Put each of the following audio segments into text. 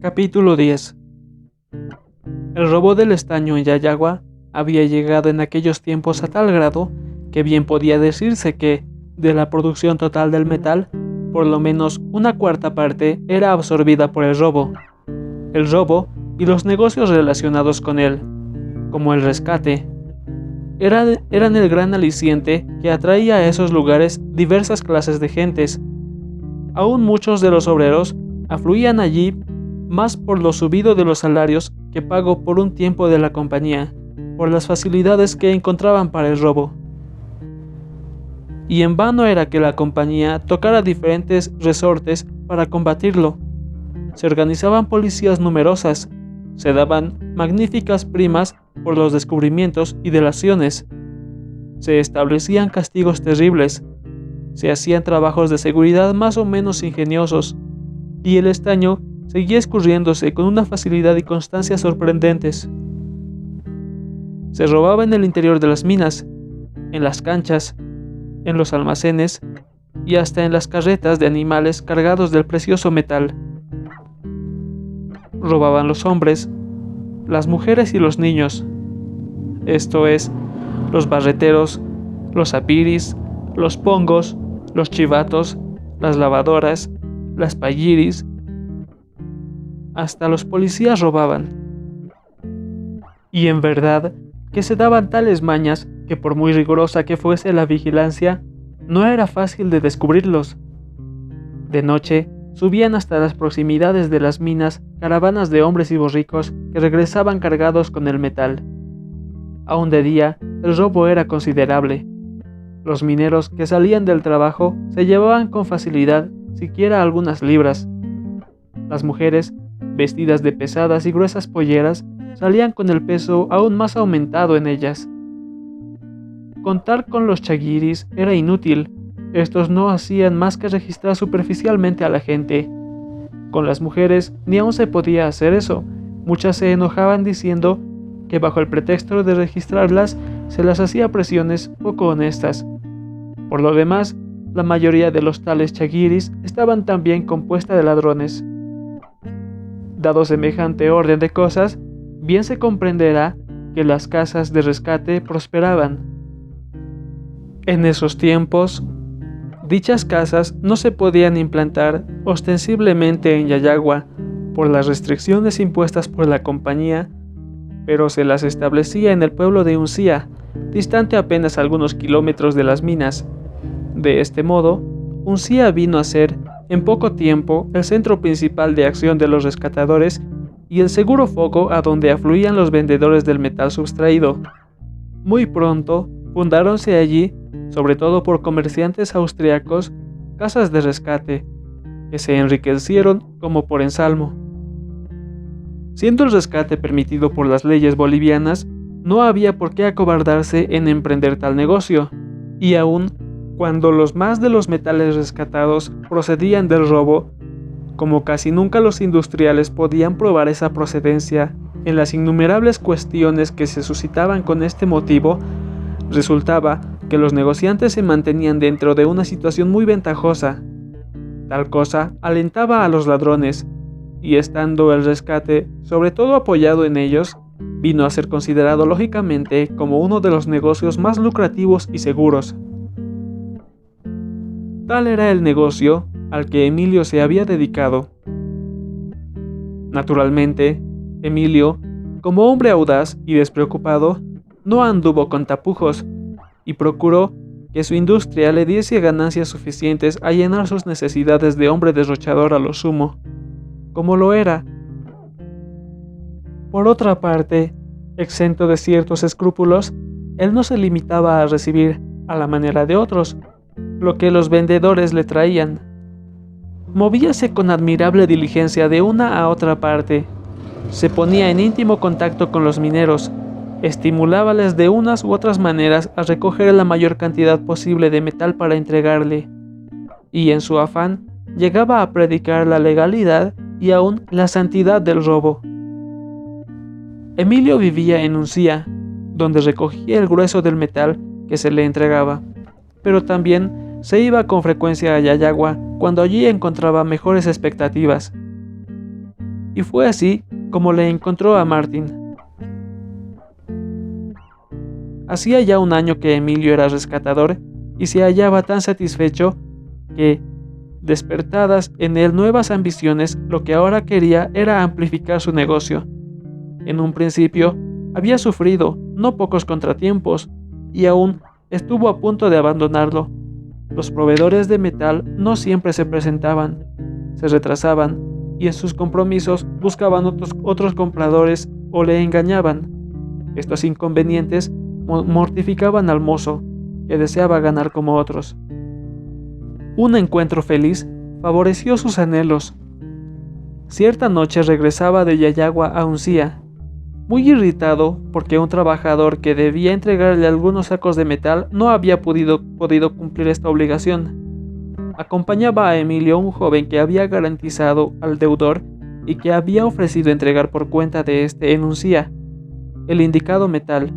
Capítulo 10. El robo del estaño en Yayagua había llegado en aquellos tiempos a tal grado que bien podía decirse que, de la producción total del metal, por lo menos una cuarta parte era absorbida por el robo. El robo y los negocios relacionados con él, como el rescate, eran el gran aliciente que atraía a esos lugares diversas clases de gentes. Aún muchos de los obreros afluían allí más por lo subido de los salarios que pago por un tiempo de la compañía, por las facilidades que encontraban para el robo. Y en vano era que la compañía tocara diferentes resortes para combatirlo. Se organizaban policías numerosas, se daban magníficas primas por los descubrimientos y delaciones, se establecían castigos terribles, se hacían trabajos de seguridad más o menos ingeniosos, y el estaño seguía escurriéndose con una facilidad y constancia sorprendentes. Se robaba en el interior de las minas, en las canchas, en los almacenes y hasta en las carretas de animales cargados del precioso metal. Robaban los hombres, las mujeres y los niños, esto es, los barreteros, los apiris, los pongos, los chivatos, las lavadoras, las payiris. Hasta los policías robaban. Y en verdad que se daban tales mañas que por muy rigurosa que fuese la vigilancia, no era fácil de descubrirlos. De noche, subían hasta las proximidades de las minas caravanas de hombres y borricos que regresaban cargados con el metal. Aún de día, el robo era considerable. Los mineros que salían del trabajo se llevaban con facilidad siquiera algunas libras. Las mujeres, vestidas de pesadas y gruesas polleras, salían con el peso aún más aumentado en ellas. Contar con los chaguiris era inútil, estos no hacían más que registrar superficialmente a la gente. Con las mujeres ni aún se podía hacer eso, muchas se enojaban diciendo que bajo el pretexto de registrarlas se las hacía presiones poco honestas. Por lo demás, la mayoría de los tales chaguiris estaban también compuesta de ladrones. Dado semejante orden de cosas, bien se comprenderá que las casas de rescate prosperaban. En esos tiempos, dichas casas no se podían implantar ostensiblemente en Yayagua por las restricciones impuestas por la compañía, pero se las establecía en el pueblo de Uncía, distante apenas algunos kilómetros de las minas. De este modo, Uncía vino a ser, en poco tiempo, el centro principal de acción de los rescatadores y el seguro foco a donde afluían los vendedores del metal sustraído. Muy pronto, fundáronse allí, sobre todo por comerciantes austriacos, casas de rescate, que se enriquecieron como por ensalmo. Siendo el rescate permitido por las leyes bolivianas, no había por qué acobardarse en emprender tal negocio, y aún cuando los más de los metales rescatados procedían del robo, como casi nunca los industriales podían probar esa procedencia en las innumerables cuestiones que se suscitaban con este motivo, resultaba que los negociantes se mantenían dentro de una situación muy ventajosa. Tal cosa alentaba a los ladrones, y estando el rescate sobre todo apoyado en ellos, vino a ser considerado lógicamente como uno de los negocios más lucrativos y seguros. Tal era el negocio al que Emilio se había dedicado. Naturalmente, Emilio, como hombre audaz y despreocupado, no anduvo con tapujos y procuró que su industria le diese ganancias suficientes a llenar sus necesidades de hombre derrochador a lo sumo, como lo era. Por otra parte, exento de ciertos escrúpulos, él no se limitaba a recibir, a la manera de otros, lo que los vendedores le traían. Movíase con admirable diligencia de una a otra parte, se ponía en íntimo contacto con los mineros, estimulábales de unas u otras maneras a recoger la mayor cantidad posible de metal para entregarle, y en su afán llegaba a predicar la legalidad y aún la santidad del robo. Emilio vivía en Uncía, donde recogía el grueso del metal que se le entregaba, pero también se iba con frecuencia a Yayagua cuando allí encontraba mejores expectativas. y fue así como le encontró a Martin. Hacía ya un año que Emilio era rescatador y se hallaba tan satisfecho que, despertadas en él nuevas ambiciones, lo que ahora quería era amplificar su negocio. En un principio, había sufrido no pocos contratiempos y aún estuvo a punto de abandonarlo. Los proveedores de metal no siempre se presentaban, se retrasaban y en sus compromisos buscaban otros compradores o le engañaban. Estos inconvenientes mortificaban al mozo, que deseaba ganar como otros. Un encuentro feliz favoreció sus anhelos. Cierta noche regresaba de Yayagua a Uncía, muy irritado porque un trabajador que debía entregarle algunos sacos de metal no había podido cumplir esta obligación. Acompañaba a Emilio un joven que había garantizado al deudor y que había ofrecido entregar por cuenta de este en Uncía el indicado metal.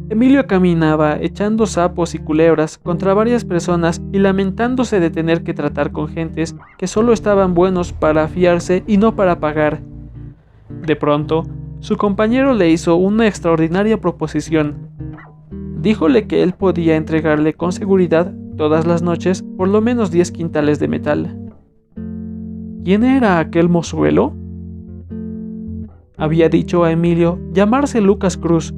Emilio caminaba echando sapos y culebras contra varias personas y lamentándose de tener que tratar con gentes que solo estaban buenos para fiarse y no para pagar. De pronto, su compañero le hizo una extraordinaria proposición. Díjole que él podía entregarle con seguridad todas las noches por lo menos 10 quintales de metal. ¿Quién era aquel mozuelo? Había dicho a Emilio llamarse Lucas Cruz,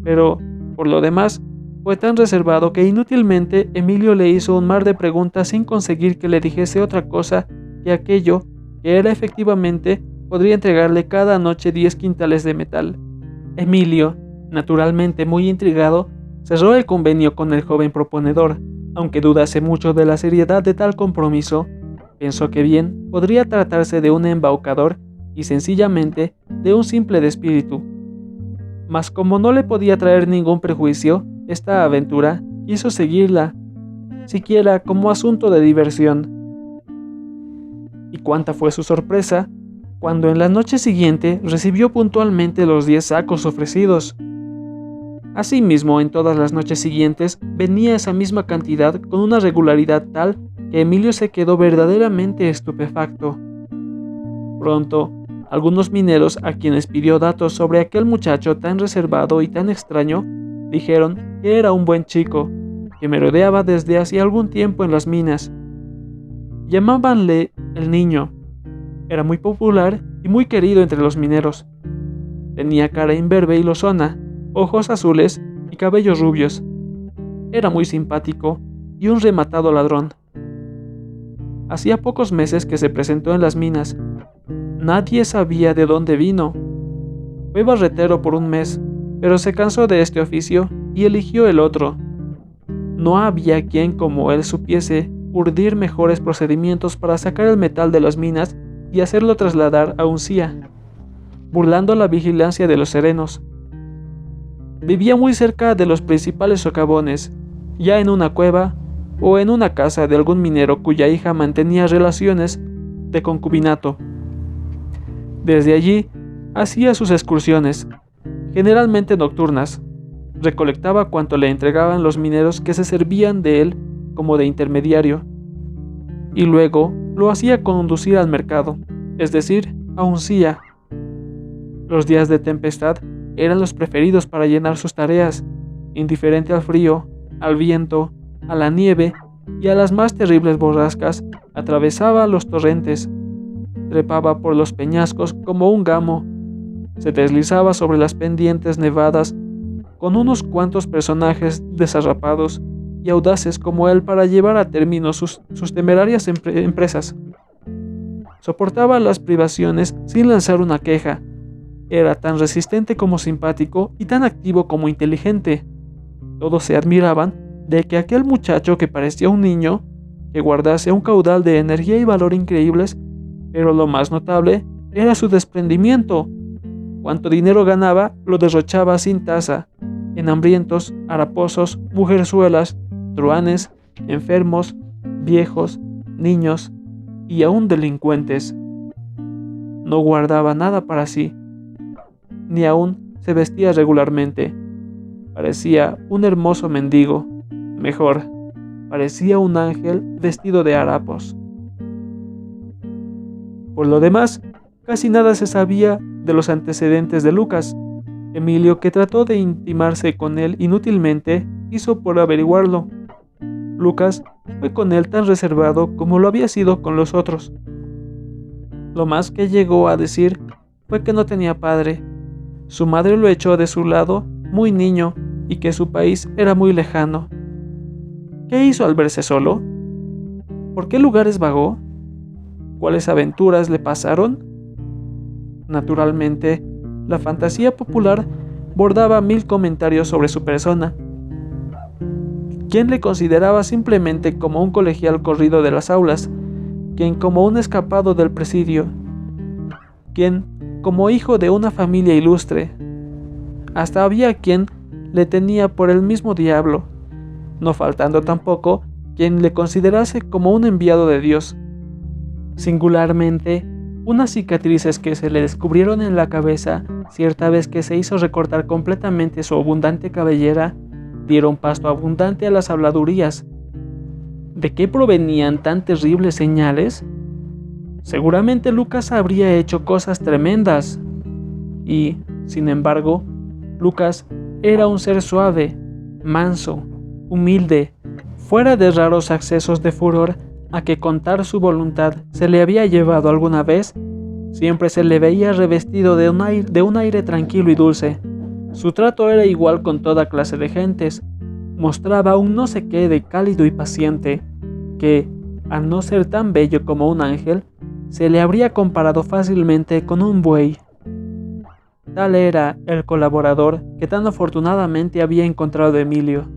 pero por lo demás fue tan reservado que inútilmente Emilio le hizo un mar de preguntas sin conseguir que le dijese otra cosa que aquello que era efectivamente podría entregarle cada noche 10 quintales de metal. Emilio, naturalmente muy intrigado, cerró el convenio con el joven proponedor. Aunque dudase mucho de la seriedad de tal compromiso, pensó que bien podría tratarse de un embaucador y sencillamente de un simple de espíritu. Mas como no le podía traer ningún prejuicio, esta aventura quiso seguirla, siquiera como asunto de diversión. Y cuánta fue su sorpresa cuando en la noche siguiente recibió puntualmente los 10 sacos ofrecidos. Asimismo, en todas las noches siguientes venía esa misma cantidad con una regularidad tal que Emilio se quedó verdaderamente estupefacto. Pronto, algunos mineros a quienes pidió datos sobre aquel muchacho tan reservado y tan extraño, dijeron que era un buen chico, que merodeaba desde hacía algún tiempo en las minas. Llamábanle el Niño. Era muy popular y muy querido entre los mineros. Tenía cara imberbe y lozona, ojos azules y cabellos rubios. Era muy simpático y un rematado ladrón. Hacía pocos meses que se presentó en las minas. Nadie sabía de dónde vino. Fue barretero por un mes, pero se cansó de este oficio y eligió el otro. No había quien como él supiese urdir mejores procedimientos para sacar el metal de las minas y hacerlo trasladar a Uncía, burlando la vigilancia de los serenos. Vivía muy cerca de los principales socavones, ya en una cueva o en una casa de algún minero cuya hija mantenía relaciones de concubinato. Desde allí hacía sus excursiones, generalmente nocturnas. Recolectaba cuanto le entregaban los mineros que se servían de él como de intermediario, y luego lo hacía conducir al mercado, es decir, a Uncía. Los días de tempestad eran los preferidos para llenar sus tareas, indiferente al frío, al viento, a la nieve y a las más terribles borrascas. Atravesaba los torrentes, trepaba por los peñascos como un gamo, se deslizaba sobre las pendientes nevadas con unos cuantos personajes desarrapados y audaces como él para llevar a término sus temerarias empresas. Soportaba las privaciones sin lanzar una queja. Era tan resistente como simpático y tan activo como inteligente. Todos se admiraban de que aquel muchacho que parecía un niño, que guardase un caudal de energía y valor increíbles, pero lo más notable era su desprendimiento. Cuanto dinero ganaba, lo derrochaba sin tasa, en hambrientos, haraposos, mujerzuelas, truhanes, enfermos, viejos, niños y aún delincuentes. No guardaba nada para sí, ni aún se vestía regularmente. Parecía un hermoso mendigo, mejor, parecía un ángel vestido de harapos. Por lo demás, casi nada se sabía de los antecedentes de Lucas. Emilio, que trató de intimarse con él inútilmente, hizo por averiguarlo. Lucas fue con él tan reservado como lo había sido con los otros. Lo más que llegó a decir fue que no tenía padre. Su madre lo echó de su lado muy niño y que su país era muy lejano. ¿Qué hizo al verse solo? ¿Por qué lugares vagó? ¿Cuáles aventuras le pasaron? Naturalmente, la fantasía popular bordaba 1000 comentarios sobre su persona. ¿Quién le consideraba simplemente como un colegial corrido de las aulas? ¿Quién como un escapado del presidio? ¿Quién como hijo de una familia ilustre? Hasta había quien le tenía por el mismo diablo, no faltando tampoco quien le considerase como un enviado de Dios. Singularmente, unas cicatrices que se le descubrieron en la cabeza cierta vez que se hizo recortar completamente su abundante cabellera, dieron pasto abundante a las habladurías. ¿De qué provenían tan terribles señales? Seguramente Lucas habría hecho cosas tremendas. Y, sin embargo, Lucas era un ser suave, manso, humilde, fuera de raros accesos de furor a que contar su voluntad se le había llevado alguna vez. Siempre se le veía revestido de un aire tranquilo y dulce. Su trato era igual con toda clase de gentes. Mostraba un no sé qué de cálido y paciente, que, al no ser tan bello como un ángel, se le habría comparado fácilmente con un buey. Tal era el colaborador que tan afortunadamente había encontrado Emilio.